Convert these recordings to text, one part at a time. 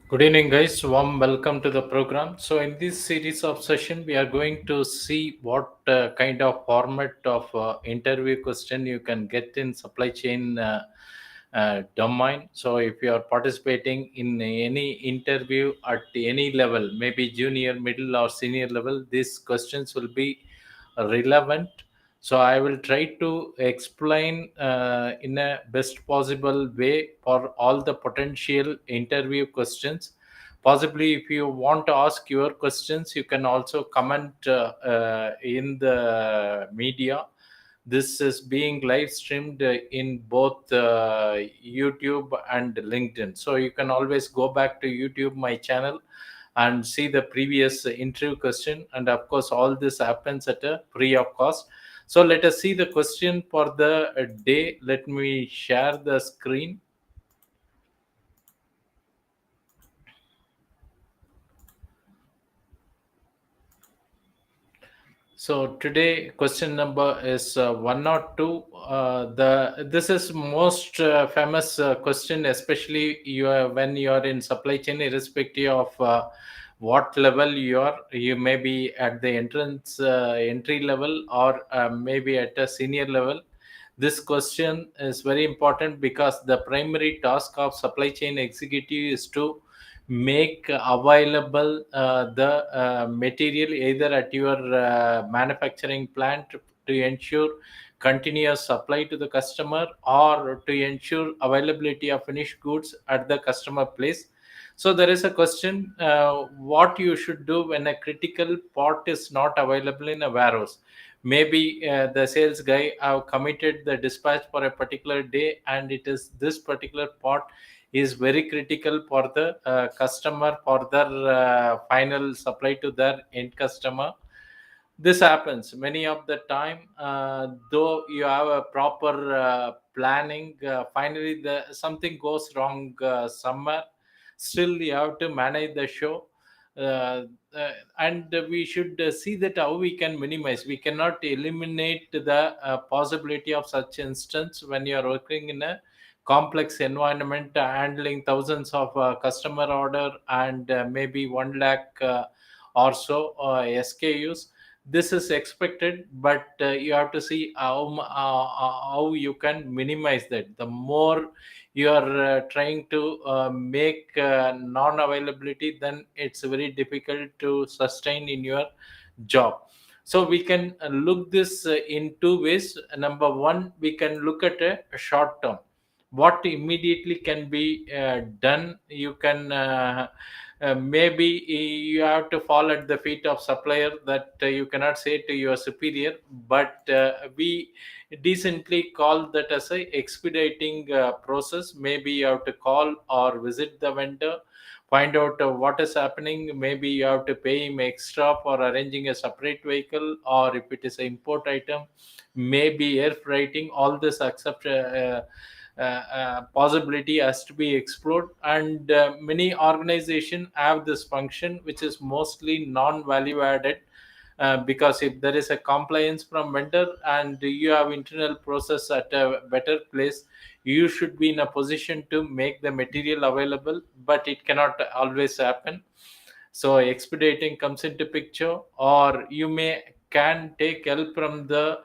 Good evening, guys. Warm welcome to the program. So, in this series of session, we are going to see what kind of format of interview question you can get in supply chain domain. So, if you are participating in any interview at any level, maybe junior, middle, or senior level, these questions will be relevant. So I will try to explain in a best possible way for all the potential interview questions. Possibly, if you want to ask your questions, you can also comment in the media. This is being live streamed in both YouTube and LinkedIn. So you can always go back to YouTube, my channel, and see the previous interview question. And of course, all this happens at a free of cost. So let us see the question for the day. Let me share the screen. So today question number is one or two. The This is most famous question, especially when you are in supply chain, irrespective of what level you are. You may be at the entry level, or maybe at a senior level. This question is very important because the primary task of supply chain executive is to make available the material either at your manufacturing plant to ensure continuous supply to the customer, or to ensure availability of finished goods at the customer place. So there is a question, what you should do when a critical part is not available in a warehouse. Maybe the sales guy have committed the dispatch for a particular day, and it is this particular part is very critical for the customer, for their final supply to their end customer. This happens many of the time, though you have a proper planning, finally the something goes wrong somewhere. Still you have to manage the show. uh, and we should see that how we can minimize. We cannot eliminate the possibility of such instance when you are working in a complex environment, handling thousands of customer order, and maybe 1 lakh or so SKUs. This is expected, but you have to see how you can minimize that. The more you are trying to make non-availability, then it's very difficult to sustain in your job. So we can look this in two ways. Number one, we can look at a short term, what immediately can be done. You can maybe you have to fall at the feet of supplier, that you cannot say to your superior, but we decently call that as a expediting process. Maybe you have to call or visit the vendor, find out what is happening. Maybe you have to pay him extra for arranging a separate vehicle, or if it is an import item, maybe air freighting. All this accept possibility has to be explored. And many organizations have this function, which is mostly non-value added, because if there is a compliance from vendor and you have internal process at a better place, you should be in a position to make the material available, but it cannot always happen. So expediting comes into picture, or you may can take help from the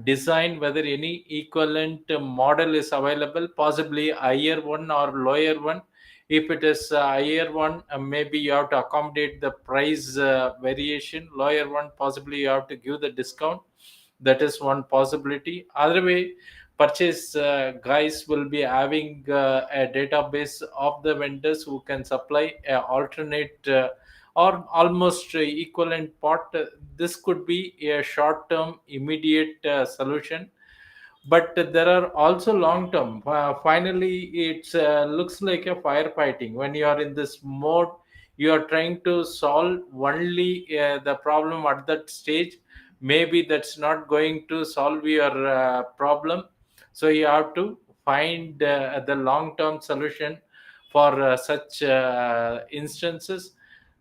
design, whether any equivalent model is available, possibly higher one or lower one. If it is a higher one, maybe you have to accommodate the price variation. Lower one, possibly you have to give the discount. That is one possibility. Other way, purchase guys will be having a database of the vendors who can supply a alternate or almost equivalent part. This could be a short term immediate solution, but there are also long term. Finally, it looks like a firefighting. When you are in this mode, you are trying to solve only the problem at that stage. Maybe that's not going to solve your problem. So you have to find the long term solution for such instances.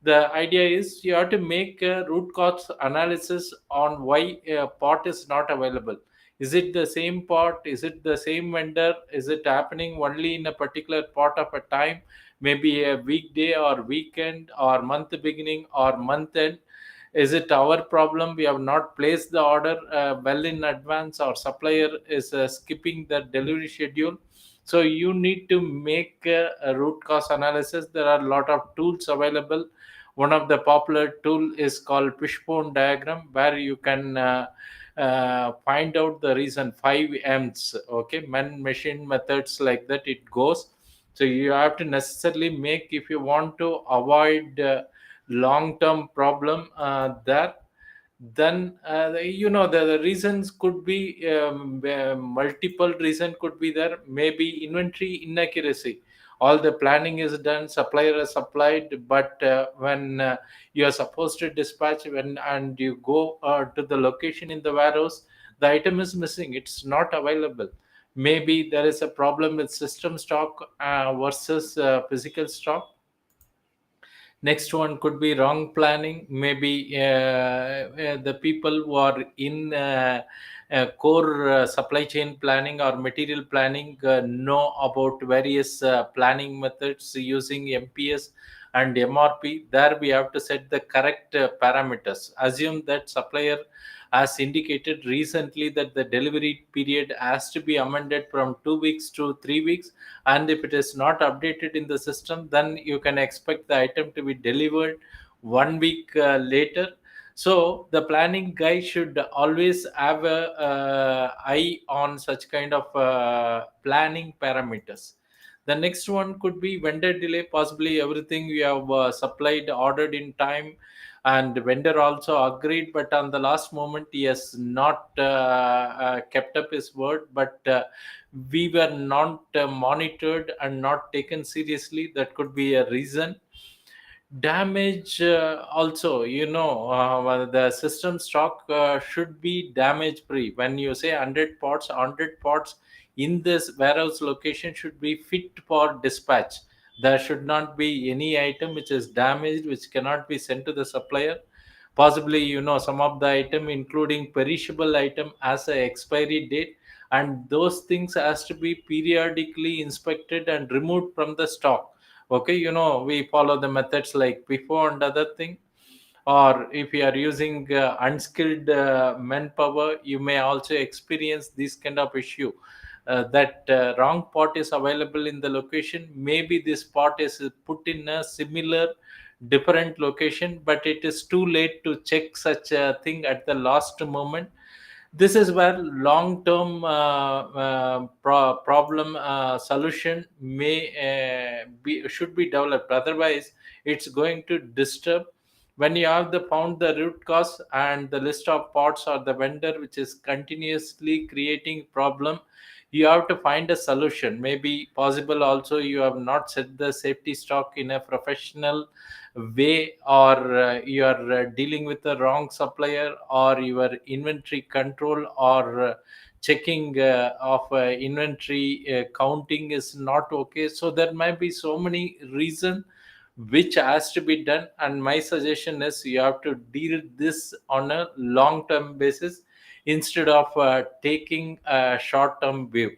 The idea is you have to make a root cause analysis on why a part is not available. Is it the same part? Is it the same vendor? Is it happening only in a particular part of a time? maybe a weekday or weekend or month beginning or month end. Is it our problem? We have not placed the order well in advance, or supplier is skipping the delivery schedule? So you need to make a root cause analysis. There are a lot of tools available. One of the popular tool is called fishbone diagram, where you can find out the reason. 5 M's, okay, men, machine, methods, like that it goes. So you have to necessarily make, if you want to avoid long term problem there, then the reasons could be multiple reason could be there. Maybe inventory inaccuracy. All the planning is done, supplier has supplied, but when you are supposed to dispatch, when and you go to the location in the warehouse, the item is missing, it's not available. Maybe there is a problem with system stock versus physical stock. Next one could be wrong planning. Maybe the people who are in core supply chain planning or material planning know about various planning methods using MPS and MRP. There we have to set the correct parameters. Assume that supplier has indicated recently that the delivery period has to be amended from 2 weeks to 3 weeks, and if it is not updated in the system, then you can expect the item to be delivered 1 week later. So the planning guy should always have a eye on such kind of planning parameters. The next one could be vendor delay. Possibly everything you have supplied, ordered in time, and vendor also agreed, but on the last moment he has not kept up his word. But we were not monitored and not taken seriously. That could be a reason. Damage also, well, the system stock should be damage free. When you say 100 pots in this warehouse location should be fit for dispatch. There should not be any item which is damaged, which cannot be sent to the supplier. Possibly, some of the item, including perishable item, has a expiry date, and those things has to be periodically inspected and removed from the stock. Okay, we follow the methods like before and other thing. Or if you are using unskilled manpower, you may also experience this kind of issue, that wrong pot is available in the location. Maybe this pot is put in a similar different location, but it is too late to check such a thing at the last moment. This is where long term problem solution may be should be developed. Otherwise it's going to disturb. When you have the found the root cause and the list of parts or the vendor which is continuously creating problem, you have to find a solution. Maybe possible also you have not set the safety stock in a professional way, or you are dealing with the wrong supplier, or your inventory control or checking of inventory counting is not okay. So there might be so many reasons which has to be done, and my suggestion is you have to deal this on a long term basis instead of taking a short term view.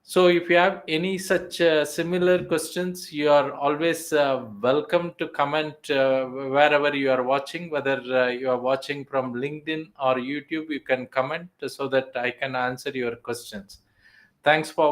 So, if you have any such similar questions, you are always welcome to comment wherever you are watching, whether you are watching from LinkedIn or YouTube. You can comment so that I can answer your questions. Thanks for